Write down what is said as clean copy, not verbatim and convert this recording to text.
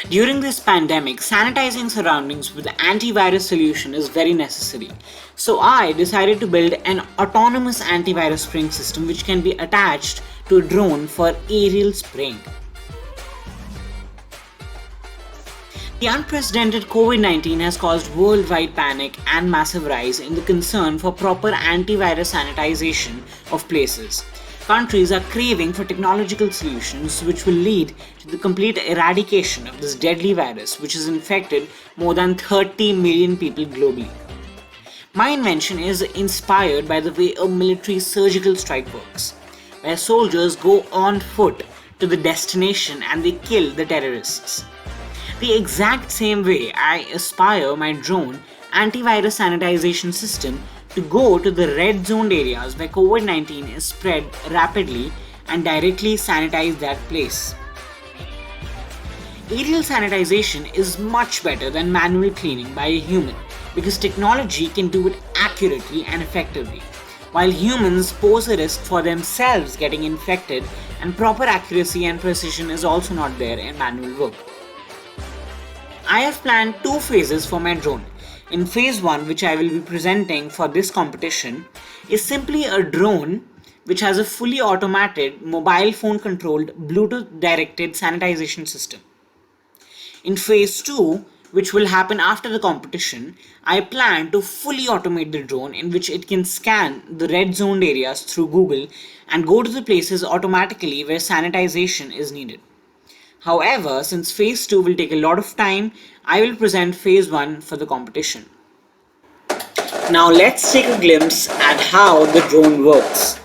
During this pandemic, sanitizing surroundings with antivirus solution is very necessary. So I decided to build an autonomous antivirus spraying system which can be attached to a drone for aerial spraying. The unprecedented COVID-19 has caused worldwide panic and massive rise in the concern for proper antivirus sanitization of places. Countries are craving for technological solutions which will lead to the complete eradication of this deadly virus which has infected more than 30 million people globally. My invention is inspired by the way a military surgical strike works, where soldiers go on foot to the destination and they kill the terrorists. The exact same way I aspire my drone antivirus sanitization system to go to the red zoned areas where COVID-19 is spread rapidly and directly sanitize that place. Aerial sanitization is much better than manual cleaning by a human because technology can do it accurately and effectively, while humans pose a risk for themselves getting infected, and proper accuracy and precision is also not there in manual work. I have planned two phases for my drone. In phase 1, which I will be presenting for this competition, is simply a drone which has a fully automated mobile phone controlled Bluetooth directed sanitization system. In phase 2, which will happen after the competition, I plan to fully automate the drone in which it can scan the red zoned areas through Google and go to the places automatically where sanitization is needed. However, since phase 2 will take a lot of time, I will present phase 1 for the competition. Now let's take a glimpse at how the drone works.